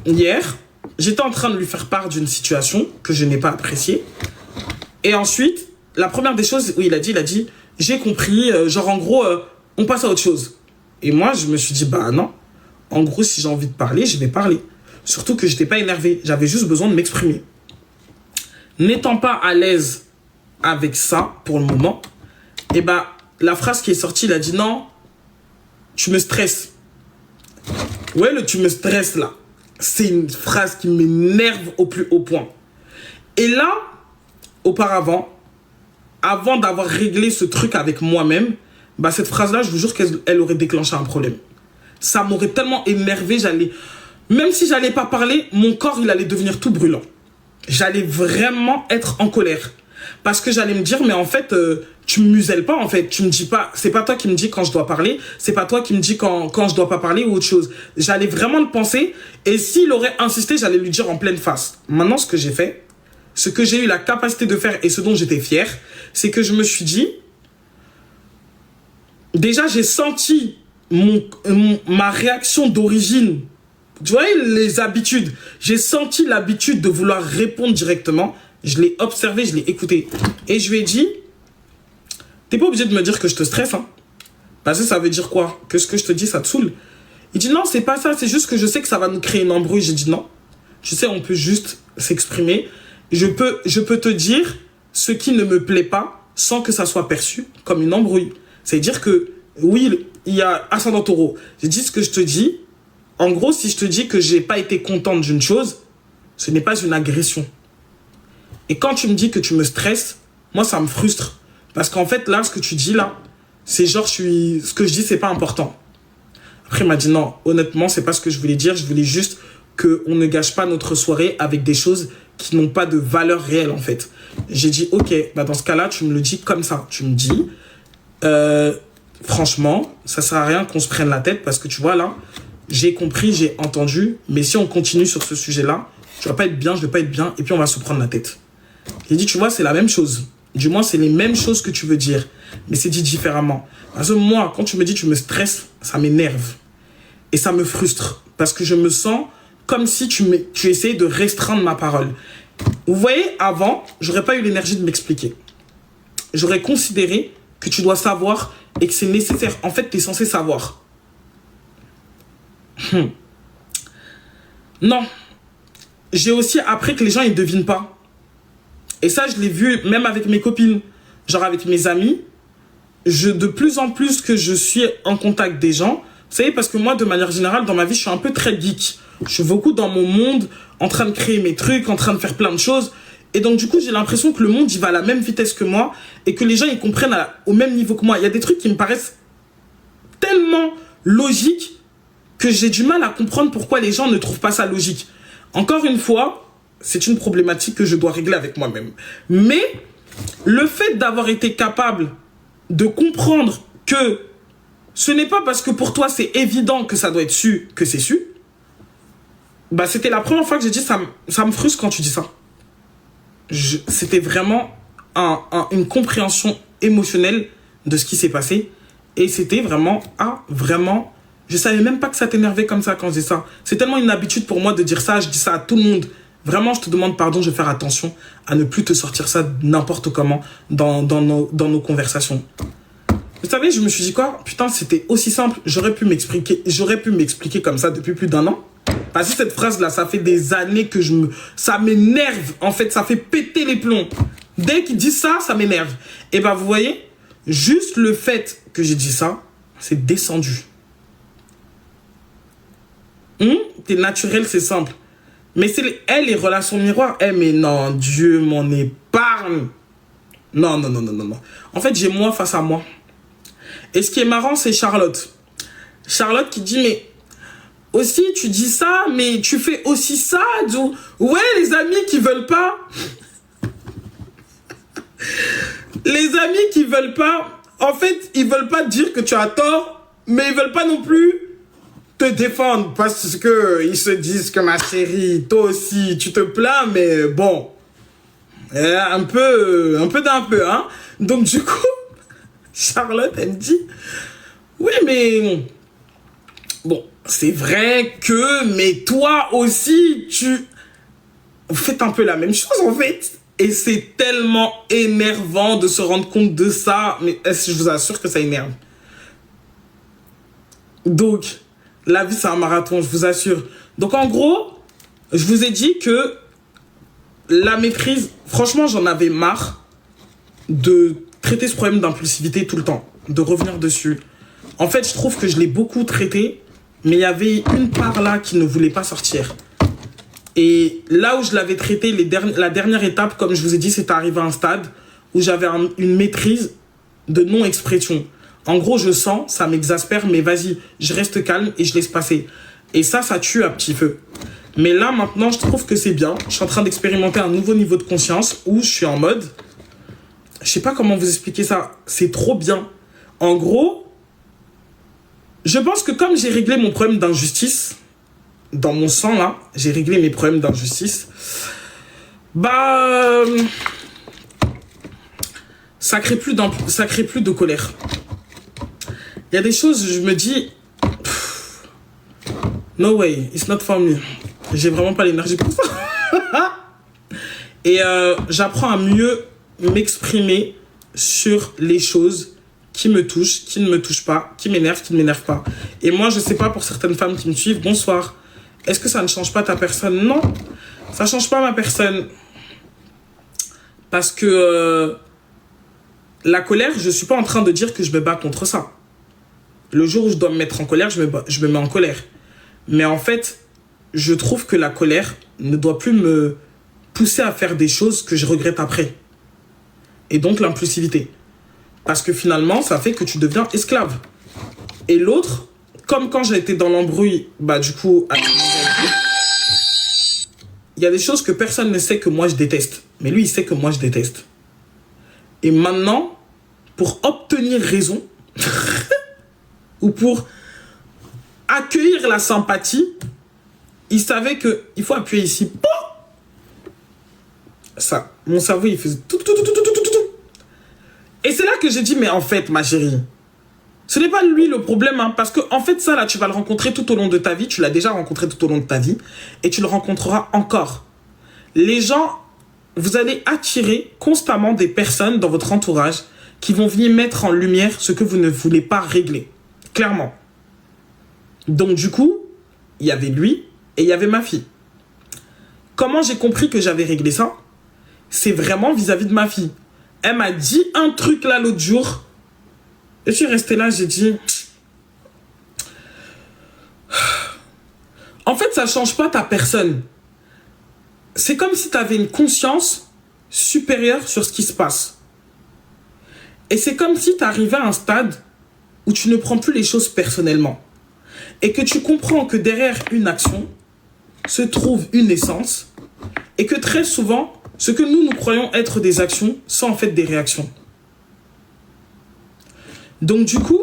hier, j'étais en train de lui faire part d'une situation que je n'ai pas appréciée. Et ensuite, la première des choses où il a dit, j'ai compris, genre en gros, on passe à autre chose. Et moi, je me suis dit, bah non. En gros, si j'ai envie de parler, je vais parler. Surtout que je n'étais pas énervé. J'avais juste besoin de m'exprimer. N'étant pas à l'aise avec ça, pour le moment, et bah, la phrase qui est sortie, il a dit, non, tu me stresses. Ouais, le tu me stresses, là. C'est une phrase qui m'énerve au plus haut point. Et là, auparavant, avant d'avoir réglé ce truc avec moi-même, bah cette phrase-là, je vous jure qu'elle aurait déclenché un problème. Ça m'aurait tellement énervé, même si j'allais pas parler, mon corps, il allait devenir tout brûlant. J'allais vraiment être en colère. Parce que j'allais me dire, mais en fait, tu me muselles pas, en fait. Tu me dis pas, c'est pas toi qui me dis quand je dois parler, c'est pas toi qui me dis quand je dois pas parler ou autre chose. J'allais vraiment le penser, et s'il aurait insisté, j'allais lui dire en pleine face. Maintenant, ce que j'ai fait, ce que j'ai eu la capacité de faire et ce dont j'étais fier, c'est que je me suis dit, déjà, j'ai senti ma réaction d'origine. Tu vois, les habitudes. J'ai senti l'habitude de vouloir répondre directement. Je l'ai observé, je l'ai écouté. Et je lui ai dit, t'es pas obligé de me dire que je te stresse, hein. Parce que ça veut dire quoi? Que ce que je te dis, ça te saoule. Il dit non, c'est pas ça, c'est juste que je sais que ça va nous créer une embrouille. J'ai dit non. Tu sais, on peut juste s'exprimer. Je peux te dire ce qui ne me plaît pas sans que ça soit perçu comme une embrouille. C'est-à-dire que, oui, il y a ascendant taureau. J'ai dit ce que je te dis. En gros, si je te dis que j'ai pas été contente d'une chose, ce n'est pas une agression. Et quand tu me dis que tu me stresses, moi, ça me frustre. Parce qu'en fait, là, ce que tu dis, là, c'est genre, ce que je dis, c'est pas important. Après, il m'a dit non, honnêtement, c'est pas ce que je voulais dire. Je voulais juste qu'on ne gâche pas notre soirée avec des choses qui n'ont pas de valeur réelle, en fait. J'ai dit, ok, bah dans ce cas-là, tu me le dis comme ça. Tu me dis, franchement, ça sert à rien qu'on se prenne la tête parce que tu vois, là, j'ai compris, j'ai entendu, mais si on continue sur ce sujet-là, tu vas pas être bien, je vais pas être bien, et puis on va se prendre la tête. J'ai dit, tu vois, c'est la même chose. Du moins, c'est les mêmes choses que tu veux dire, mais c'est dit différemment. Parce que moi, quand tu me dis tu me stresses, ça m'énerve. Et ça me frustre, parce que je me sens comme si tu essayais de restreindre ma parole. Vous voyez, avant, j'aurais pas eu l'énergie de m'expliquer. J'aurais considéré que tu dois savoir et que c'est nécessaire. En fait, tu es censé savoir. Non. J'ai aussi appris que les gens, ils ne devinent pas. Et ça, je l'ai vu même avec mes copines. Genre avec mes amis. De plus en plus que je suis en contact des gens. Vous savez, parce que moi, de manière générale, dans ma vie, je suis un peu très geek. Je suis beaucoup dans mon monde, en train de créer mes trucs, en train de faire plein de choses. Et donc, du coup, j'ai l'impression que le monde, il va à la même vitesse que moi. Et que les gens, ils comprennent au même niveau que moi. Il y a des trucs qui me paraissent tellement logiques que j'ai du mal à comprendre pourquoi les gens ne trouvent pas ça logique. Encore une fois, c'est une problématique que je dois régler avec moi-même. Mais le fait d'avoir été capable de comprendre que ce n'est pas parce que pour toi c'est évident que ça doit être su que c'est su, bah c'était la première fois que j'ai dit ça me frustre quand tu dis ça. C'était vraiment une compréhension émotionnelle de ce qui s'est passé. Et c'était vraiment, vraiment... Je savais même pas que ça t'énervait comme ça quand je dis ça. C'est tellement une habitude pour moi de dire ça. Je dis ça à tout le monde. Vraiment, je te demande pardon. Je vais faire attention à ne plus te sortir ça n'importe comment dans nos conversations. Vous savez, je me suis dit quoi? Putain, c'était aussi simple. J'aurais pu m'expliquer comme ça depuis plus d'un an. Parce que cette phrase-là, ça fait des années que ça m'énerve. En fait, ça fait péter les plombs. Dès qu'il dit ça, ça m'énerve. Et ben, vous voyez, juste le fait que j'ai dit ça, c'est descendu. T'es naturel, c'est simple. Mais c'est les relations miroirs. Mais non, Dieu m'en épargne. Non, non, non, non, non, non. En fait, j'ai moi face à moi. Et ce qui est marrant, c'est Charlotte. Charlotte qui dit, mais aussi, tu dis ça, mais tu fais aussi ça. Ouais, les amis qui veulent pas. Les amis qui veulent pas. En fait, ils veulent pas te dire que tu as tort, mais ils veulent pas non plus te défendre parce que ils se disent que ma chérie, toi aussi, tu te plains, mais bon, un peu d'un peu, hein. Donc du coup, Charlotte, elle me dit, oui, mais bon, c'est vrai que, mais toi aussi, vous faites un peu la même chose en fait. Et c'est tellement énervant de se rendre compte de ça, mais je vous assure que ça énerve. Donc, la vie, c'est un marathon, je vous assure. Donc, en gros, je vous ai dit que la maîtrise, franchement, j'en avais marre de traiter ce problème d'impulsivité tout le temps, de revenir dessus. En fait, je trouve que je l'ai beaucoup traité, mais il y avait une part là qui ne voulait pas sortir. Et là où je l'avais traité, la dernière étape, comme je vous ai dit, c'est arrivé à un stade où j'avais une maîtrise de non-expression. En gros, je sens, ça m'exaspère, mais vas-y, je reste calme et je laisse passer. Et ça tue à petit feu. Mais là, maintenant, je trouve que c'est bien. Je suis en train d'expérimenter un nouveau niveau de conscience où je suis en mode... Je sais pas comment vous expliquer ça. C'est trop bien. En gros, je pense que comme j'ai réglé mon problème d'injustice, dans mon sang, là, j'ai réglé mes problèmes d'injustice, bah... ça crée plus de colère. Il y a des choses, je me dis... No way, it's not for me. J'ai vraiment pas l'énergie pour ça. Et j'apprends à mieux m'exprimer sur les choses qui me touchent, qui ne me touchent pas, qui m'énervent, qui ne m'énervent pas. Et moi, je sais pas, pour certaines femmes qui me suivent, bonsoir. Est-ce que ça ne change pas ta personne? Non, ça ne change pas ma personne. Parce que la colère, je ne suis pas en train de dire que je me bats contre ça. Le jour où je dois me mettre en colère, je me mets en colère. Mais en fait, je trouve que la colère ne doit plus me pousser à faire des choses que je regrette après. Et donc l'impulsivité. Parce que finalement, ça fait que tu deviens esclave. Et l'autre, comme quand j'ai été dans l'embrouille, bah du coup, il y a des choses que personne ne sait que moi je déteste. Mais lui, il sait que moi je déteste. Et maintenant, pour obtenir raison, ou pour accueillir la sympathie, il savait qu'il faut appuyer ici. Ça, mon cerveau, il faisait tout. Et c'est là que j'ai dit, mais en fait, ma chérie, ce n'est pas lui le problème, hein, parce que en fait, ça, là, tu vas le rencontrer tout au long de ta vie. Tu l'as déjà rencontré tout au long de ta vie. Et tu le rencontreras encore. Les gens, vous allez attirer constamment des personnes dans votre entourage qui vont venir mettre en lumière ce que vous ne voulez pas régler. Clairement. Donc, du coup, il y avait lui et il y avait ma fille. Comment j'ai compris que j'avais réglé ça? C'est vraiment vis-à-vis de ma fille. Elle m'a dit un truc là l'autre jour. Et je suis resté là, j'ai dit... En fait, ça ne change pas ta personne. C'est comme si tu avais une conscience supérieure sur ce qui se passe. Et c'est comme si tu arrivais à un stade où tu ne prends plus les choses personnellement. Et que tu comprends que derrière une action se trouve une essence. Et que très souvent, ce que nous croyons être des actions sont en fait des réactions. Donc du coup,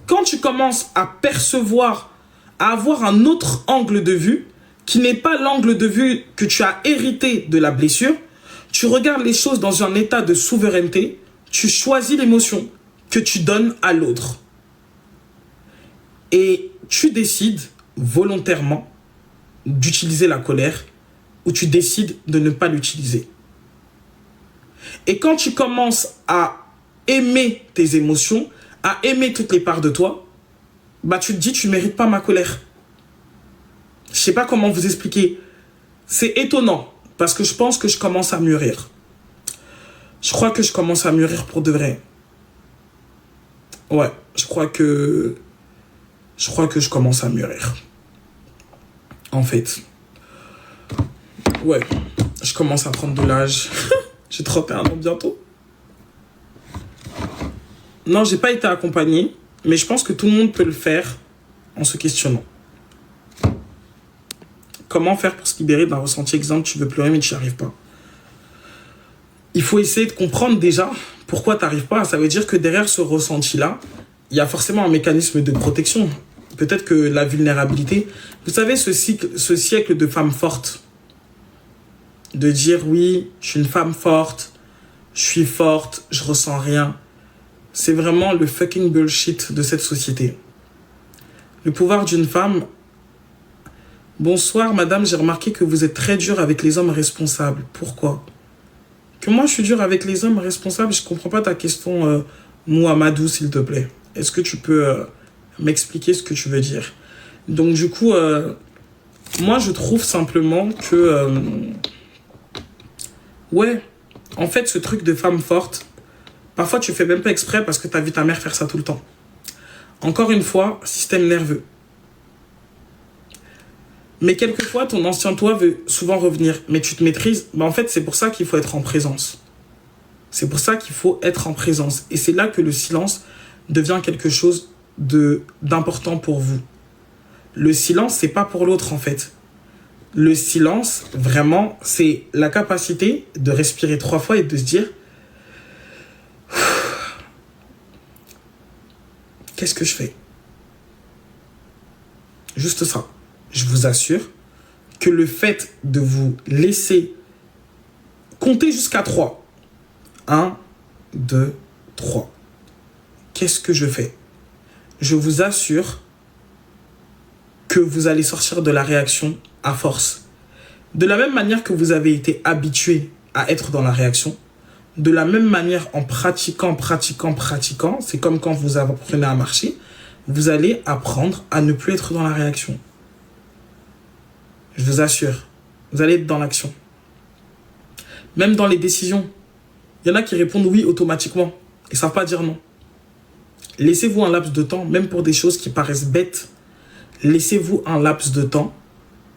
quand tu commences à percevoir, à avoir un autre angle de vue, qui n'est pas l'angle de vue que tu as hérité de la blessure, tu regardes les choses dans un état de souveraineté, tu choisis l'émotion que tu donnes à l'autre. Et tu décides volontairement d'utiliser la colère ou tu décides de ne pas l'utiliser. Et quand tu commences à aimer tes émotions, à aimer toutes les parts de toi, bah tu te dis, tu ne mérites pas ma colère. Je ne sais pas comment vous expliquer. C'est étonnant, parce que je pense que je commence à mûrir. Je crois que je commence à mûrir pour de vrai. Ouais, je crois que je commence à mûrir. en fait. Ouais, je commence à prendre de l'âge. J'ai 31 ans bientôt. Non, j'ai pas été accompagnée, mais je pense que tout le monde peut le faire en se questionnant. Comment faire pour se libérer d'un ressenti? Exemple, tu veux pleurer mais tu n'y arrives pas. Il faut essayer de comprendre déjà pourquoi tu n'arrives pas. Ça veut dire que derrière ce ressenti-là, il y a forcément un mécanisme de protection. Peut-être que la vulnérabilité... Vous savez, ce siècle de femmes fortes, de dire oui, je suis une femme forte, je suis forte, je ressens rien. C'est vraiment le fucking bullshit de cette société. Le pouvoir d'une femme... Bonsoir madame, j'ai remarqué que vous êtes très dur avec les hommes responsables. Pourquoi? Que moi je suis dur avec les hommes responsables? Je comprends pas ta question, Mouhamadou, s'il te plaît. Est-ce que tu peux m'expliquer ce que tu veux dire? Donc du coup, moi je trouve simplement que... ouais, en fait ce truc de femme forte, parfois tu fais même pas exprès parce que tu as vu ta mère faire ça tout le temps. Encore une fois, système nerveux. Mais quelquefois, ton ancien toi veut souvent revenir. Mais tu te maîtrises. Bah en fait, c'est pour ça qu'il faut être en présence. C'est pour ça qu'il faut être en présence. Et c'est là que le silence devient quelque chose d'important pour vous. Le silence, c'est pas pour l'autre, en fait. Le silence, vraiment, c'est la capacité de respirer 3 fois et de se dire... Qu'est-ce que je fais? Juste ça. Je vous assure que le fait de vous laisser compter jusqu'à 3. 1, 2, 3. Qu'est-ce que je fais? Je vous assure que vous allez sortir de la réaction à force. De la même manière que vous avez été habitué à être dans la réaction, de la même manière en pratiquant, c'est comme quand vous apprenez à marcher, vous allez apprendre à ne plus être dans la réaction. Je vous assure, vous allez être dans l'action. Même dans les décisions, il y en a qui répondent oui automatiquement et ne savent pas dire non. Laissez-vous un laps de temps, même pour des choses qui paraissent bêtes, laissez-vous un laps de temps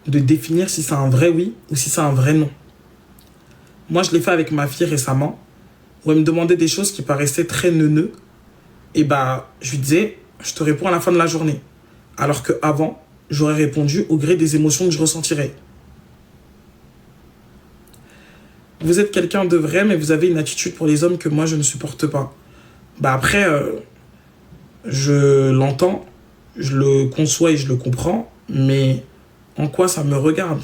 de définir si c'est un vrai oui ou si c'est un vrai non. Moi, je l'ai fait avec ma fille récemment, où elle me demandait des choses qui paraissaient très neuneux. Et je lui disais, je te réponds à la fin de la journée. Alors qu'avant, j'aurais répondu au gré des émotions que je ressentirais. Vous êtes quelqu'un de vrai, mais vous avez une attitude pour les hommes que moi, je ne supporte pas. Après, je l'entends, je le conçois et je le comprends, mais en quoi ça me regarde?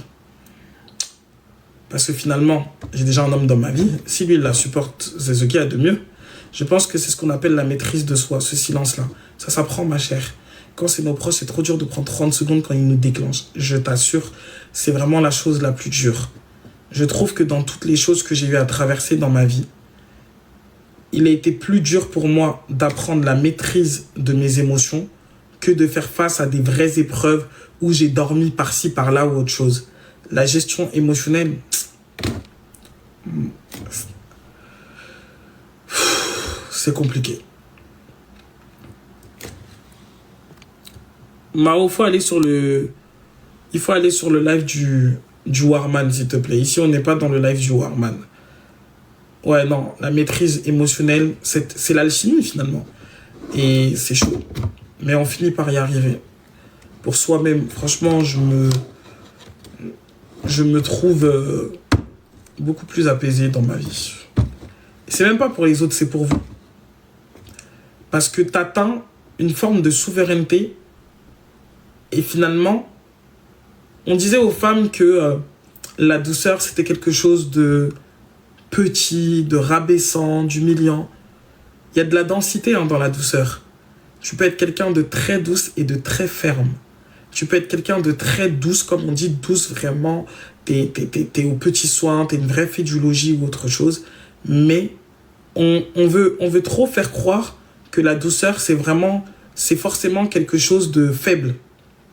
Parce que finalement, j'ai déjà un homme dans ma vie. Si lui, il la supporte, c'est ce qu'il y a de mieux. Je pense que c'est ce qu'on appelle la maîtrise de soi, ce silence-là. Ça s'apprend, ma chère. Quand c'est nos proches, c'est trop dur de prendre 30 secondes quand ils nous déclenchent. Je t'assure, c'est vraiment la chose la plus dure. Je trouve que dans toutes les choses que j'ai eu à traverser dans ma vie, il a été plus dur pour moi d'apprendre la maîtrise de mes émotions que de faire face à des vraies épreuves où j'ai dormi par-ci, par-là ou autre chose. La gestion émotionnelle, c'est compliqué. Mao, il faut aller sur le live du Warman, s'il te plaît. Ici, on n'est pas dans le live du Warman. Ouais, non, la maîtrise émotionnelle, c'est l'alchimie, finalement. Et c'est chaud. Mais on finit par y arriver. Pour soi-même, franchement, je me trouve beaucoup plus apaisé dans ma vie. C'est même pas pour les autres, c'est pour vous. Parce que tu atteins une forme de souveraineté. Et finalement, on disait aux femmes que la douceur, c'était quelque chose de petit, de rabaissant, d'humiliant. Il y a de la densité dans la douceur. Tu peux être quelqu'un de très douce et de très ferme. Tu peux être quelqu'un de très douce, comme on dit, douce vraiment. T'es aux petits soins, t'es une vraie fille du logis ou autre chose. Mais on veut trop faire croire que la douceur, c'est forcément quelque chose de faible.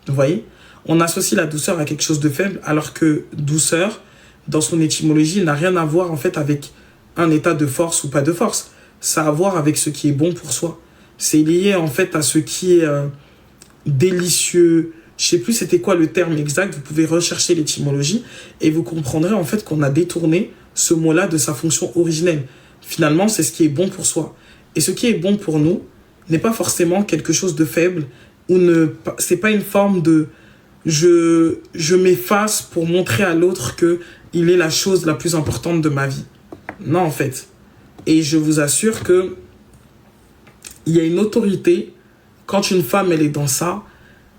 Vous voyez? On associe la douceur à quelque chose de faible, alors que douceur, dans son étymologie, n'a rien à voir en fait avec un état de force ou pas de force. Ça a à voir avec ce qui est bon pour soi. C'est lié en fait à ce qui est délicieux, Je sais plus c'était quoi le terme exact, vous pouvez rechercher l'étymologie et vous comprendrez en fait qu'on a détourné ce mot-là de sa fonction originelle. Finalement, c'est ce qui est bon pour soi. Et ce qui est bon pour nous n'est pas forcément quelque chose de faible ou c'est pas une forme de je m'efface pour montrer à l'autre que il est la chose la plus importante de ma vie. Non, en fait. Et je vous assure que il y a une autorité quand une femme elle est dans ça,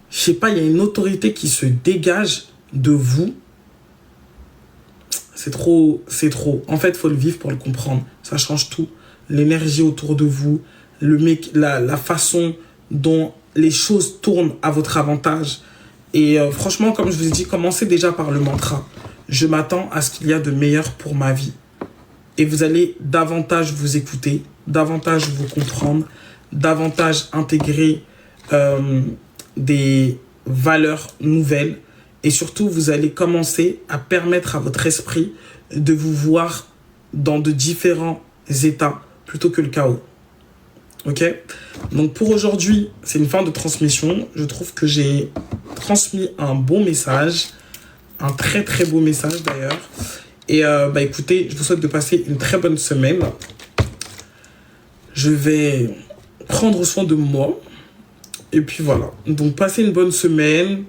je sais pas, il y a une autorité qui se dégage de vous. C'est trop, c'est trop. En fait, il faut le vivre pour le comprendre. Ça change tout. L'énergie autour de vous, la façon dont les choses tournent à votre avantage. Et franchement, comme je vous ai dit, commencez déjà par le mantra. Je m'attends à ce qu'il y a de meilleur pour ma vie. Et vous allez davantage vous écouter, davantage vous comprendre, davantage intégrer des valeurs nouvelles. Et surtout, vous allez commencer à permettre à votre esprit de vous voir dans de différents états plutôt que le chaos. Ok? Donc pour aujourd'hui, c'est une fin de transmission. Je trouve que j'ai transmis un bon message, un très très beau message d'ailleurs. Et écoutez, je vous souhaite de passer une très bonne semaine. Je vais prendre soin de moi. Et puis voilà. Donc passez une bonne semaine.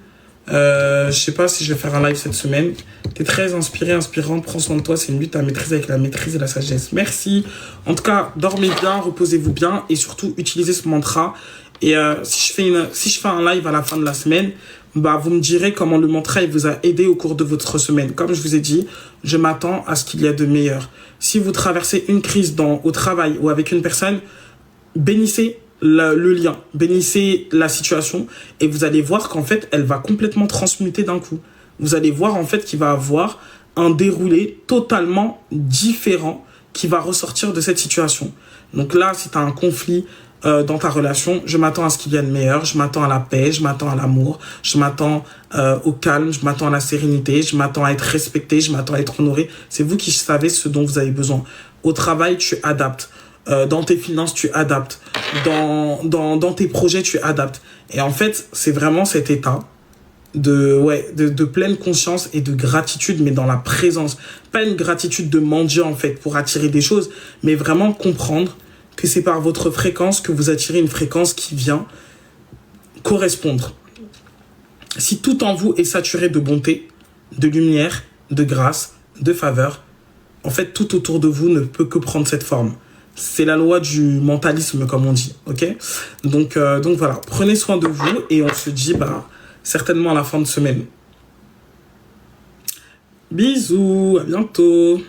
Je sais pas si je vais faire un live cette semaine. T'es très inspiré, inspirante. Prends soin de toi. C'est une lutte à maîtriser avec la maîtrise et la sagesse. Merci. En tout cas, dormez bien, reposez-vous bien et surtout utilisez ce mantra. Et si je fais un live à la fin de la semaine, vous me direz comment le mantra il vous a aidé au cours de votre semaine. Comme je vous ai dit, je m'attends à ce qu'il y ait de meilleur. Si vous traversez une crise au travail ou avec une personne, bénissez le lien, bénissez la situation et vous allez voir qu'en fait, elle va complètement transmuter d'un coup. Vous allez voir en fait qu'il va avoir un déroulé totalement différent qui va ressortir de cette situation. Donc là, si tu as un conflit dans ta relation, je m'attends à ce qu'il y ait de meilleur, je m'attends à la paix, je m'attends à l'amour, je m'attends au calme, je m'attends à la sérénité, je m'attends à être respecté, je m'attends à être honoré. C'est vous qui savez ce dont vous avez besoin. Au travail, tu adaptes. Dans tes finances, tu adaptes. Dans tes projets, tu adaptes. Et en fait, c'est vraiment cet état de pleine conscience et de gratitude, mais dans la présence. Pas une gratitude de mendiant, en fait, pour attirer des choses, mais vraiment comprendre que c'est par votre fréquence que vous attirez une fréquence qui vient correspondre. Si tout en vous est saturé de bonté, de lumière, de grâce, de faveur, en fait, tout autour de vous ne peut que prendre cette forme. C'est la loi du mentalisme, comme on dit, ok? Donc voilà, prenez soin de vous et on se dit certainement à la fin de semaine. Bisous, à bientôt.